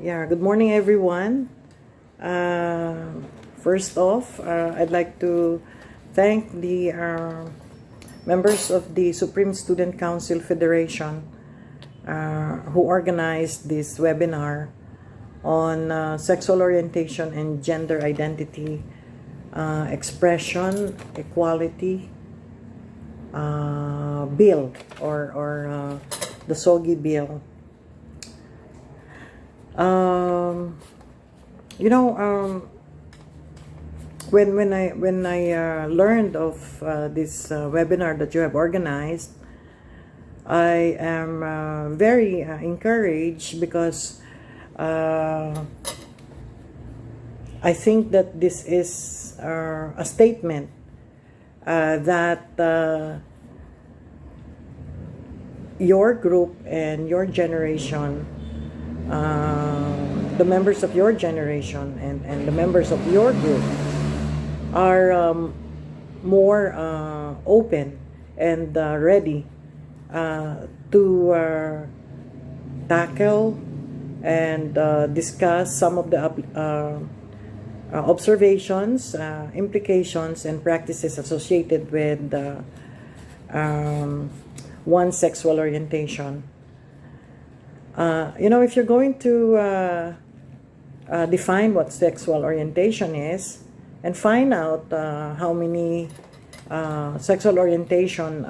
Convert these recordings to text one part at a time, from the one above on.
Yeah, good morning, everyone. First off, I'd like to thank the members of the Supreme Student Council Federation who organized this webinar on sexual orientation and gender identity, expression, equality bill, or the Sogie bill. Um, you know, when I learned of this webinar that you have organized, I am very encouraged because I think that this is a statement that your group and your generation, the members of your generation and the members of your group are more open and ready to tackle and discuss some of the observations, implications, and practices associated with one's sexual orientation. If you're going to define what sexual orientation is and find out how many sexual orientation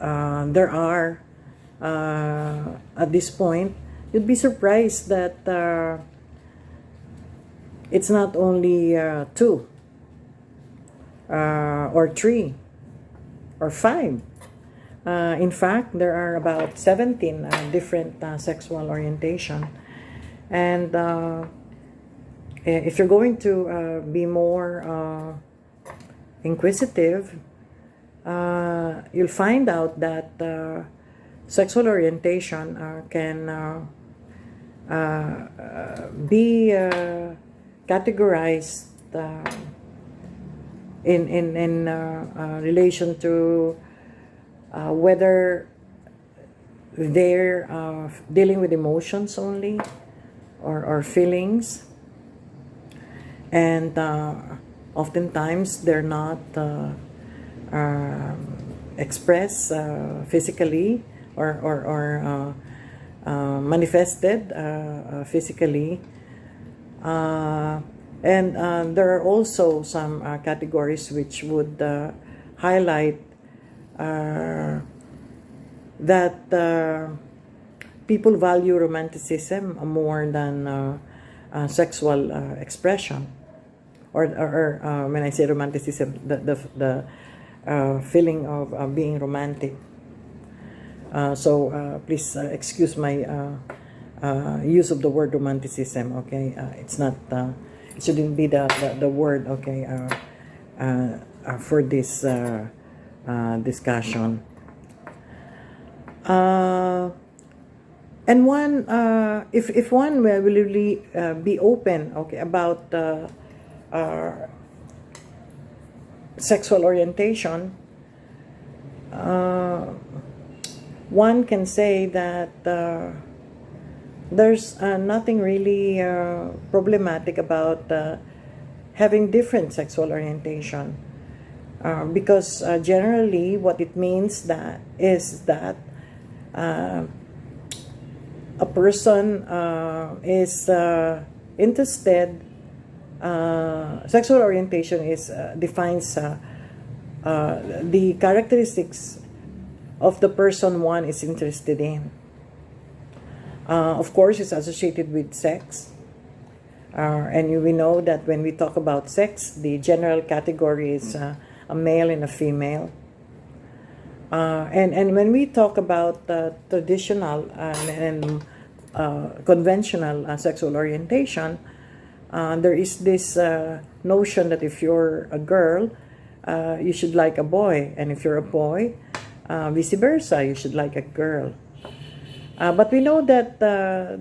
there are at this point, you'd be surprised that it's not only two or three or five. In fact, there are about 17 different sexual orientation. And if you're going to be more inquisitive, you'll find out that sexual orientation can be categorized in relation to whether they're dealing with emotions only or feelings, and oftentimes they're not expressed physically or manifested physically. And there are also some categories which would highlight that people value romanticism more than sexual expression, or when I say romanticism, the feeling of being romantic. So please excuse my use of the word romanticism. Okay, it's not. It shouldn't be the word. Okay, for this discussion. And one, if one will really be open, okay, about sexual orientation, one can say that there's nothing really problematic about having different sexual orientation, because generally what it means is that a person is interested. Sexual orientation defines the characteristics of the person one is interested in. Of course, it's associated with sex. And we know that when we talk about sex, the general category is a male and a female. And when we talk about traditional and conventional sexual orientation, there is this notion that if you're a girl, you should like a boy, and if you're a boy, vice versa, you should like a girl. But we know that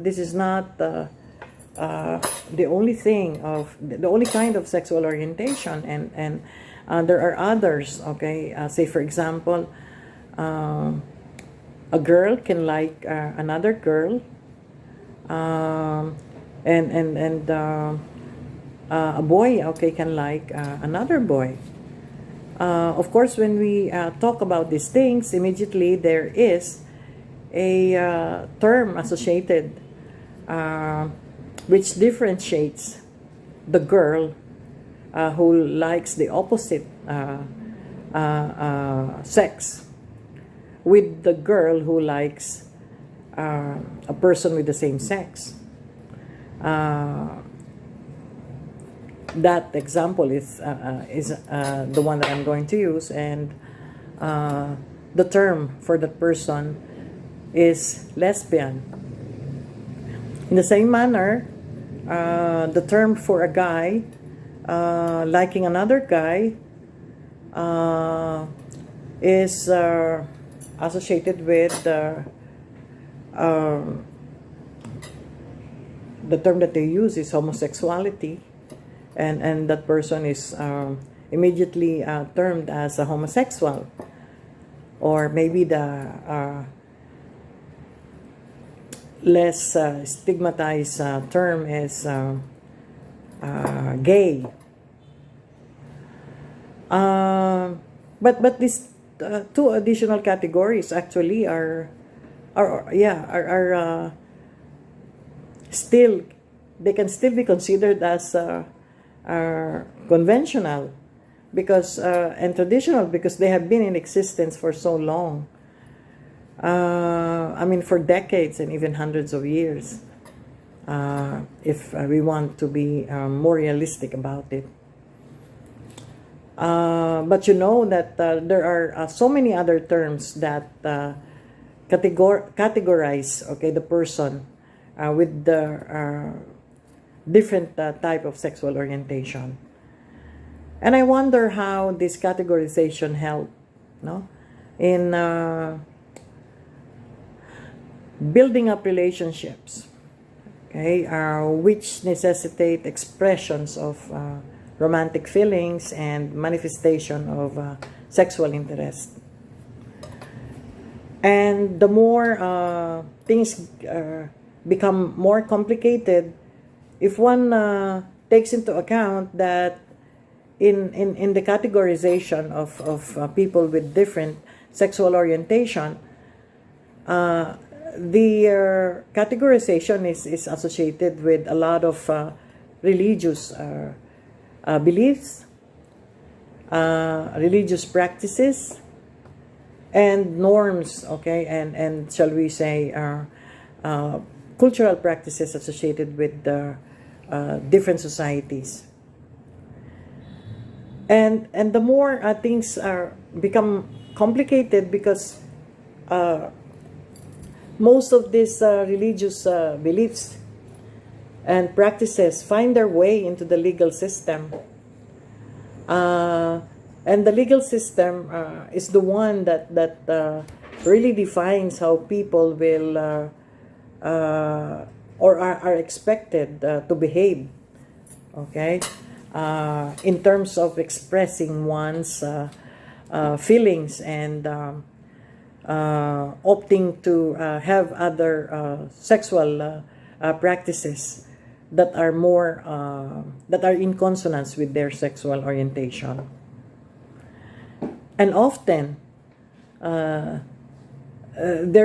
this is not the only kind of sexual orientation, and there are others. Okay, say for example, a girl can like another girl, um, and a boy, okay, can like another boy. Of course, when we talk about these things, immediately there is a term associated uh, which differentiates the girl who likes the opposite sex with the girl who likes a person with the same sex. That example is the one that I'm going to use, and the term for that person is lesbian. In the same manner, the term for a guy liking another guy is associated with the term that they use is homosexuality, and that person is immediately termed as a homosexual, or maybe the less stigmatized term is gay. But these two additional categories actually are still, they can still be considered as conventional because and traditional because they have been in existence for so long. I mean, for decades and even hundreds of years, if we want to be more realistic about it. But you know that there are so many other terms that categorize, okay, the person with the different type of sexual orientation. And I wonder how this categorization help, no, in building up relationships, okay, which necessitate expressions of romantic feelings and manifestation of sexual interest. And the more things become more complicated, if one takes into account that in the categorization of people with different sexual orientation, the categorization is associated with a lot of religious beliefs, religious practices, and norms, okay, and shall we say cultural practices associated with different societies. And the more things become complicated because most of these religious beliefs and practices find their way into the legal system. And the legal system is the one that really defines how people will or are expected to behave, okay, in terms of expressing one's feelings and opting to have other sexual practices that are more that are in consonance with their sexual orientation. And often their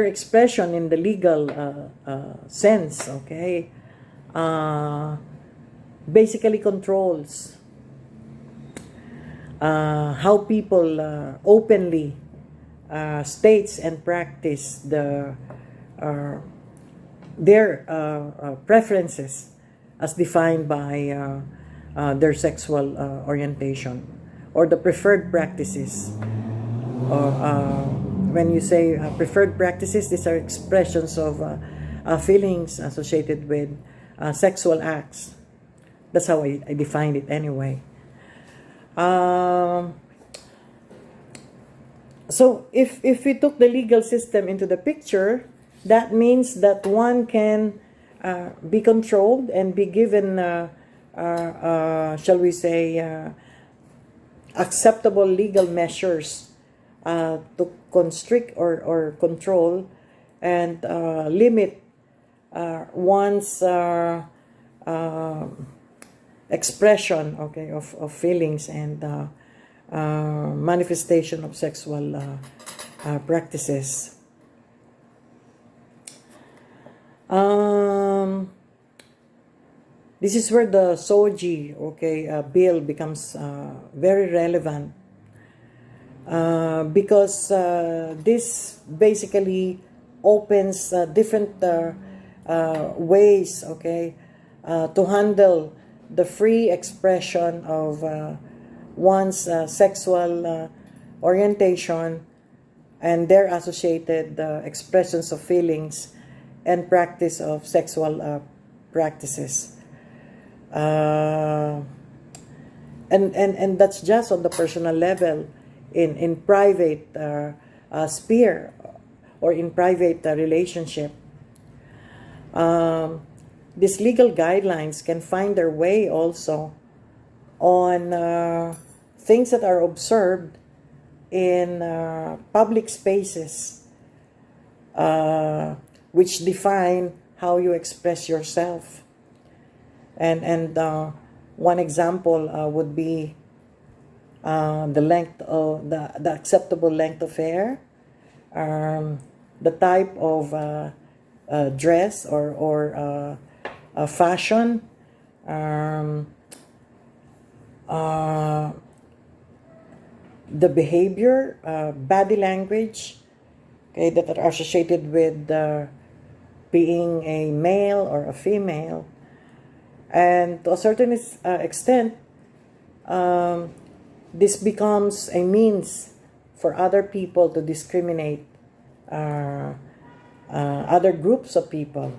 expression in the legal sense, okay, basically controls how people openly states and practice their preferences as defined by their sexual orientation, or the preferred practices. Or when you say preferred practices, these are expressions of feelings associated with sexual acts. That's how I defined it anyway. So if we took the legal system into the picture, that means that one can be controlled and be given, shall we say, acceptable legal measures to constrict or control and limit one's expression, okay, of feelings and manifestation of sexual practices. This is where the Sogie, okay, bill becomes very relevant, because this basically opens different ways, okay, to handle the free expression of one's sexual orientation and their associated expressions of feelings and practice of sexual practices. And that's just on the personal level. In private sphere or in private relationship, these legal guidelines can find their way also on things that are observed in public spaces, which define how you express yourself. And one example would be the length of the acceptable length of hair, the type of dress or fashion, the behavior, body language, okay, that are associated with being a male or a female. And to a certain extent, this becomes a means for other people to discriminate other groups of people.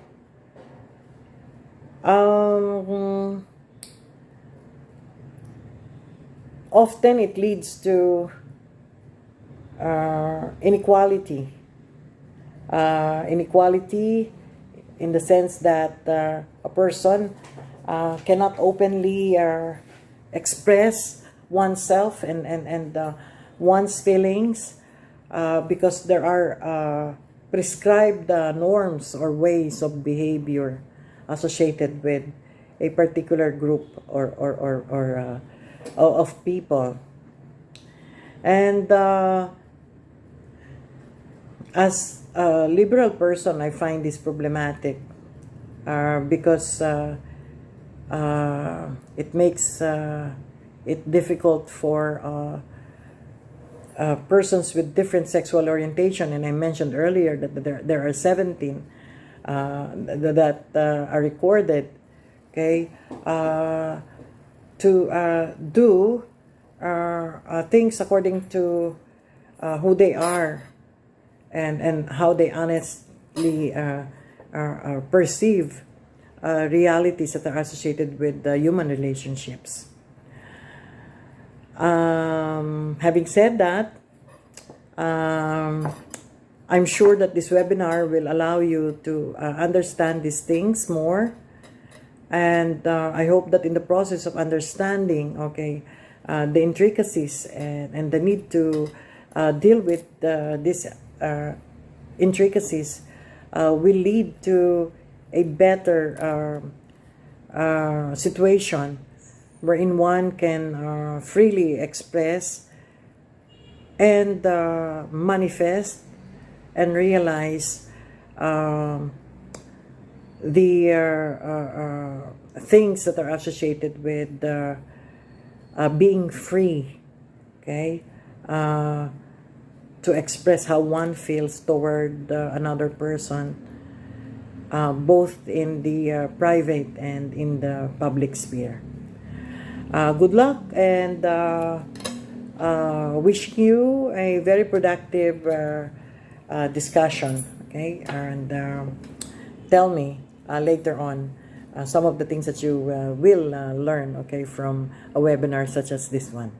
Often it leads to inequality. Inequality in the sense that a person cannot openly express oneself and one's feelings because there are prescribed norms or ways of behavior associated with a particular group or of people. And as a liberal person, I find this problematic because it makes it difficult for persons with different sexual orientation, and I mentioned earlier that there are 17 that are recorded, okay, to do things according to who they are and how they honestly perceive realities that are associated with human relationships. Having said that, I'm sure that this webinar will allow you to understand these things more, and I hope that in the process of understanding, okay, the intricacies and the need to deal with these intricacies will lead to a better situation wherein one can freely express and manifest and realize the things that are associated with being free, okay, to express how one feels toward another person, both in the private and in the public sphere. Good luck, and wishing you a very productive discussion, okay, and tell me later on some of the things that you will learn, okay, from a webinar such as this one.